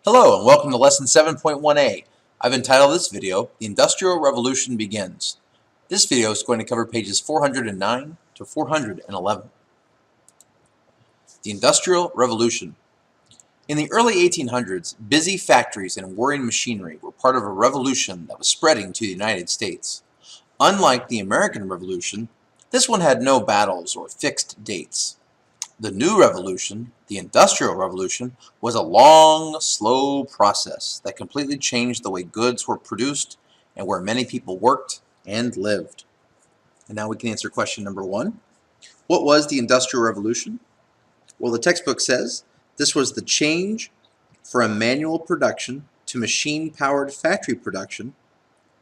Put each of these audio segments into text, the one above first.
Hello and welcome to Lesson 7.1A. I've entitled this video, The Industrial Revolution Begins. This video is going to cover pages 409 to 411. The Industrial Revolution. In the early 1800s, busy factories and whirring machinery were part of a revolution that was spreading to the United States. Unlike the American Revolution, this one had no battles or fixed dates. The new revolution, the Industrial Revolution, was a long, slow process that completely changed the way goods were produced and where many people worked and lived. And now we can answer question number 1. What was the Industrial Revolution? Well, the textbook says this was the change from manual production to machine-powered factory production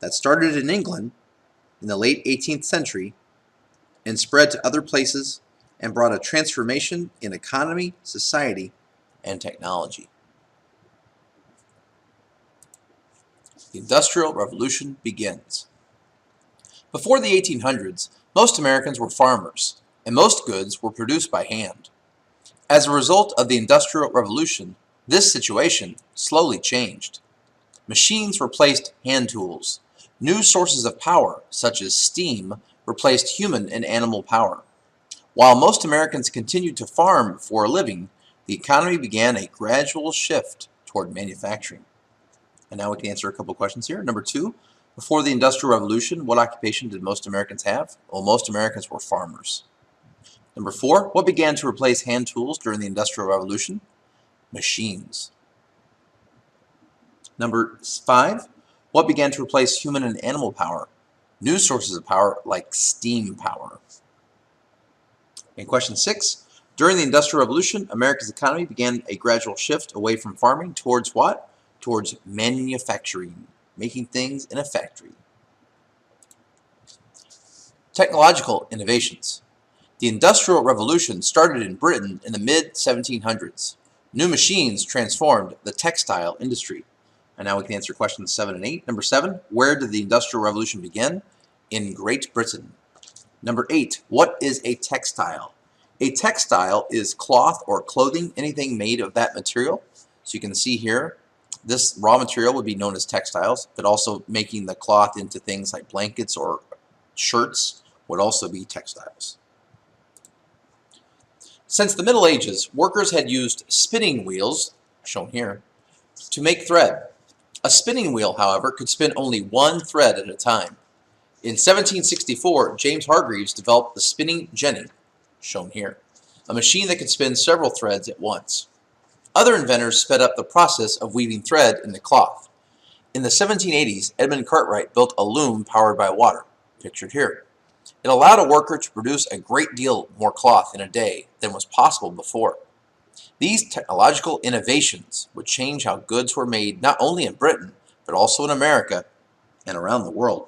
that started in England in the late 18th century and spread to other places and brought a transformation in economy, society, and technology. The Industrial Revolution begins. Before the 1800s, most Americans were farmers, and most goods were produced by hand. As a result of the Industrial Revolution, this situation slowly changed. Machines replaced hand tools. New sources of power, such as steam, replaced human and animal power. While most Americans continued to farm for a living, the economy began a gradual shift toward manufacturing. And now we can answer a couple questions here. Number 2, before the Industrial Revolution, what occupation did most Americans have? Well, most Americans were farmers. Number 4, what began to replace hand tools during the Industrial Revolution? Machines. Number 5, what began to replace human and animal power? New sources of power like steam power. In question 6, during the Industrial Revolution, America's economy began a gradual shift away from farming towards what? Towards manufacturing, making things in a factory. Technological innovations. The Industrial Revolution started in Britain in the mid-1700s. New machines transformed the textile industry. And now we can answer questions 7 and 8. Number 7, where did the Industrial Revolution begin? In Great Britain. Number 8, what is a textile? A textile is cloth or clothing, anything made of that material. So you can see here, this raw material would be known as textiles, but also making the cloth into things like blankets or shirts would also be textiles. Since the Middle Ages, workers had used spinning wheels, shown here, to make thread. A spinning wheel, however, could spin only one thread at a time. In 1764, James Hargreaves developed the spinning jenny, shown here, a machine that could spin several threads at once. Other inventors sped up the process of weaving thread into cloth. In the 1780s, Edmund Cartwright built a loom powered by water, pictured here. It allowed a worker to produce a great deal more cloth in a day than was possible before. These technological innovations would change how goods were made not only in Britain, but also in America and around the world.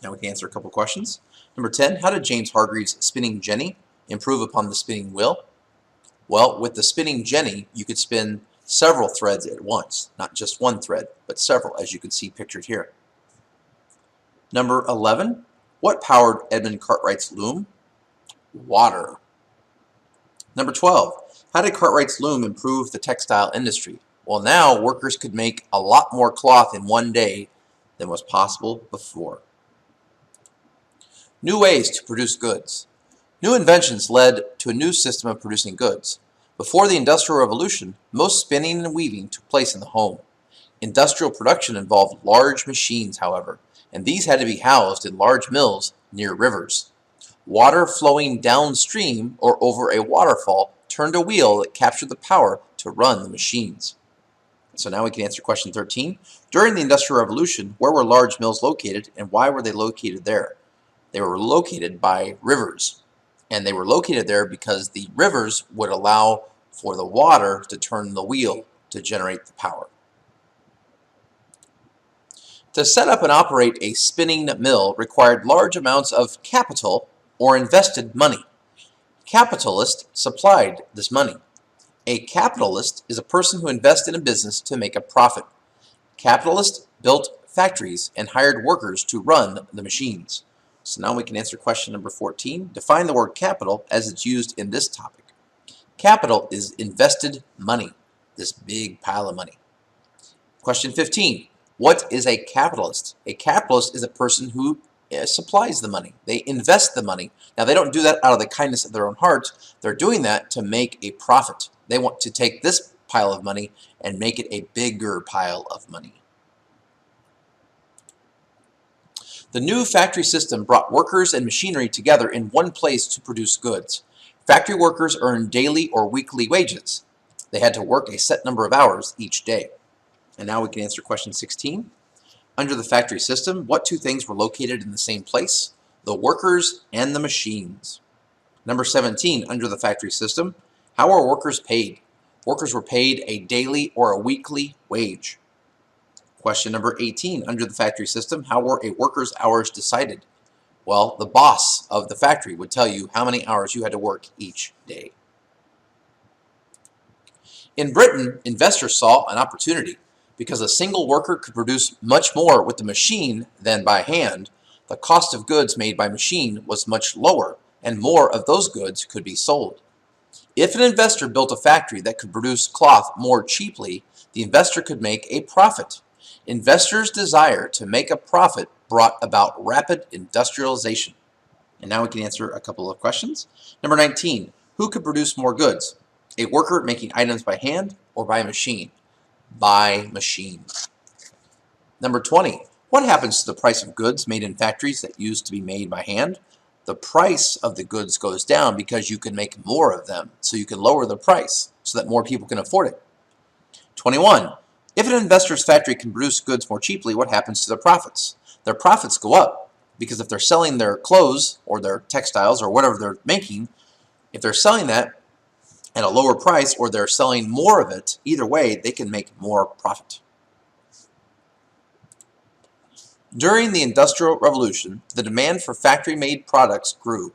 Now we can answer a couple questions. Number 10, how did James Hargreaves' spinning jenny improve upon the spinning wheel? Well, with the spinning jenny, you could spin several threads at once, not just one thread, but several, as you can see pictured here. Number 11, what powered Edmund Cartwright's loom? Water. Number 12, how did Cartwright's loom improve the textile industry? Well, now workers could make a lot more cloth in one day than was possible before. New ways to produce goods. New inventions led to a new system of producing goods. Before the Industrial Revolution, most spinning and weaving took place in the home. Industrial production involved large machines, however, and these had to be housed in large mills near rivers. Water flowing downstream or over a waterfall turned a wheel that captured the power to run the machines. So now we can answer question 13. During the Industrial Revolution, where were large mills located and why were they located there? They were located by rivers, and they were located there because the rivers would allow for the water to turn the wheel to generate the power. To set up and operate a spinning mill required large amounts of capital or invested money. Capitalists supplied this money. A capitalist is a person who invests in a business to make a profit. Capitalists built factories and hired workers to run the machines. So now we can answer question number 14. Define the word capital as it's used in this topic. Capital is invested money, this big pile of money. Question 15. What is a capitalist? A capitalist is a person who supplies the money. They invest the money. Now, they don't do that out of the kindness of their own heart. They're doing that to make a profit. They want to take this pile of money and make it a bigger pile of money. The new factory system brought workers and machinery together in one place to produce goods. Factory workers earned daily or weekly wages. They had to work a set number of hours each day. And now we can answer question 16. Under the factory system, what two things were located in the same place? The workers and the machines. Number 17, under the factory system, how are workers paid? Workers were paid a daily or a weekly wage. Question number 18, under the factory system, how were a worker's hours decided? Well, the boss of the factory would tell you how many hours you had to work each day. In Britain, investors saw an opportunity. Because a single worker could produce much more with the machine than by hand, the cost of goods made by machine was much lower, and more of those goods could be sold. If an investor built a factory that could produce cloth more cheaply, the investor could make a profit. Investors' desire to make a profit brought about rapid industrialization. And now we can answer a couple of questions. Number 19, who could produce more goods? A worker making items by hand or by machine? By machine. Number 20, what happens to the price of goods made in factories that used to be made by hand? The price of the goods goes down because you can make more of them, so you can lower the price so that more people can afford it. 21, if an investor's factory can produce goods more cheaply, what happens to their profits? Their profits go up because if they're selling their clothes or their textiles or whatever they're making, if they're selling that at a lower price or they're selling more of it, either way, they can make more profit. During the Industrial Revolution, the demand for factory-made products grew.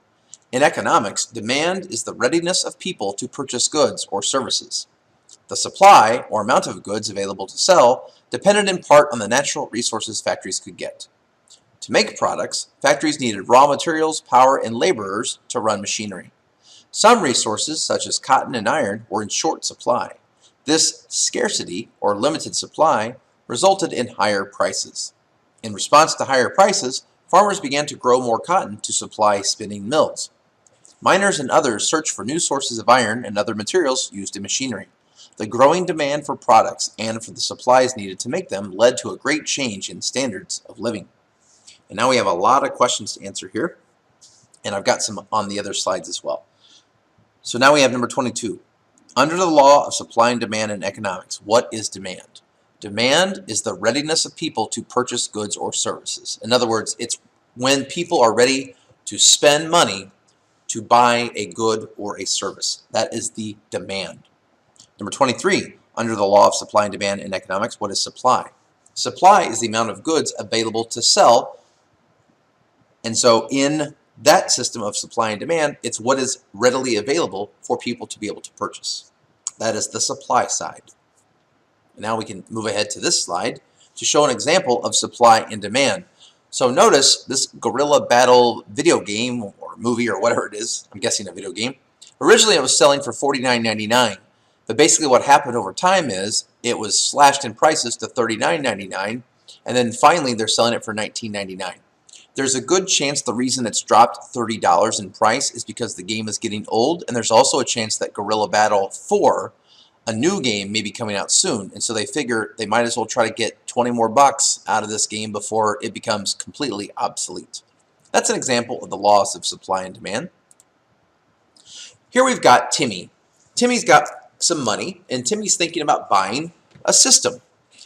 In economics, demand is the readiness of people to purchase goods or services. The supply, or amount of goods available to sell, depended in part on the natural resources factories could get. To make products, factories needed raw materials, power, and laborers to run machinery. Some resources, such as cotton and iron, were in short supply. This scarcity, or limited supply, resulted in higher prices. In response to higher prices, farmers began to grow more cotton to supply spinning mills. Miners and others searched for new sources of iron and other materials used in machinery. The growing demand for products and for the supplies needed to make them led to a great change in standards of living. And now we have a lot of questions to answer here, and I've got some on the other slides as well. So now we have number 22. Under the law of supply and demand in economics, what is demand? Demand is the readiness of people to purchase goods or services. In other words, it's when people are ready to spend money to buy a good or a service. That is the demand. Number 23, under the law of supply and demand in economics, what is supply? Supply is the amount of goods available to sell. And so in that system of supply and demand, it's what is readily available for people to be able to purchase. That is the supply side. And now we can move ahead to this slide to show an example of supply and demand. So notice this guerrilla battle video game or movie or whatever it is, I'm guessing a video game. Originally it was selling for $49.99, but basically what happened over time is it was slashed in prices to $39.99, and then finally they're selling it for $19.99. There's a good chance the reason it's dropped $30 in price is because the game is getting old, and there's also a chance that Guerrilla Battle 4, a new game, may be coming out soon, and so they figure they might as well try to get 20 more bucks out of this game before it becomes completely obsolete. That's an example of the laws of supply and demand. Here we've got Timmy. Timmy's got some money, and Timmy's thinking about buying a system.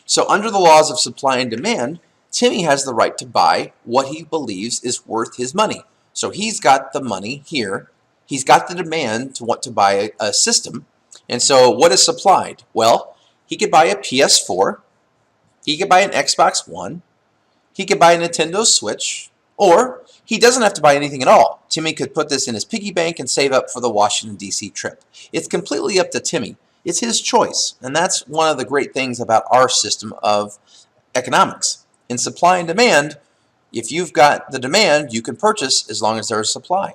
So under the laws of supply and demand, Timmy has the right to buy what he believes is worth his money. So he's got the money here. He's got the demand to want to buy a system. And so what is supplied? Well, he could buy a PS4. He could buy an Xbox One. He could buy a Nintendo Switch. Or he doesn't have to buy anything at all. Timmy could put this in his piggy bank and save up for the Washington, D.C. trip. It's completely up to Timmy. It's his choice. And that's one of the great things about our system of economics. In supply and demand, if you've got the demand, you can purchase as long as there is supply.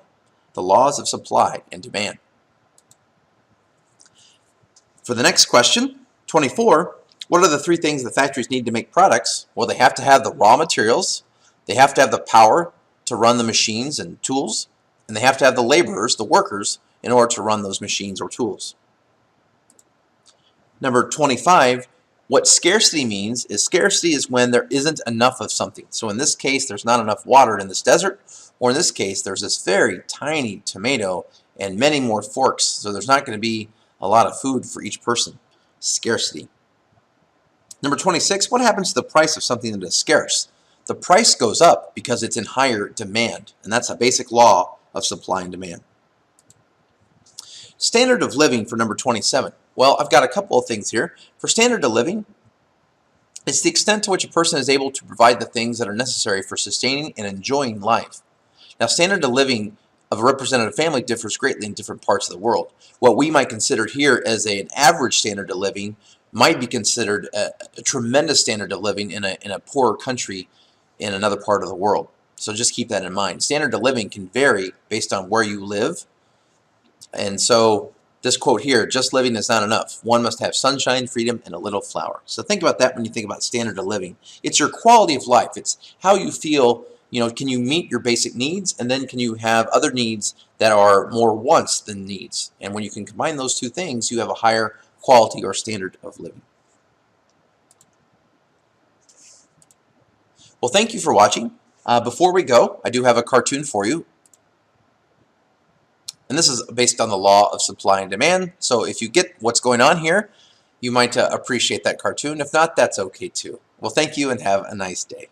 The laws of supply and demand. For the next question, 24, What are the three things the factories need to make products? Well, they have to have the raw materials, they have to have the power to run the machines and tools, and they have to have the laborers, the workers, in order to run those machines or tools. Number 25, what scarcity means is scarcity is when there isn't enough of something. So in this case, there's not enough water in this desert, or in this case, there's this very tiny tomato and many more forks, so there's not going to be a lot of food for each person. Scarcity. Number 26, what happens to the price of something that is scarce? The price goes up because it's in higher demand, and that's a basic law of supply and demand. Standard of living for number 27. Well, I've got a couple of things here. For standard of living, it's the extent to which a person is able to provide the things that are necessary for sustaining and enjoying life. Now, standard of living of a representative family differs greatly in different parts of the world. What we might consider here as an average standard of living might be considered a tremendous standard of living in a poorer country in another part of the world. So just keep that in mind. Standard of living can vary based on where you live. And so this quote here, just living is not enough. One must have sunshine, freedom, and a little flour. So think about that when you think about standard of living. It's your quality of life. It's how you feel, can you meet your basic needs, and then can you have other needs that are more wants than needs. And when you can combine those two things, you have a higher quality or standard of living. Well, thank you for watching. Before we go, I do have a cartoon for you. And this is based on the law of supply and demand. So if you get what's going on here, you might appreciate that cartoon. If not, that's okay too. Well, thank you and have a nice day.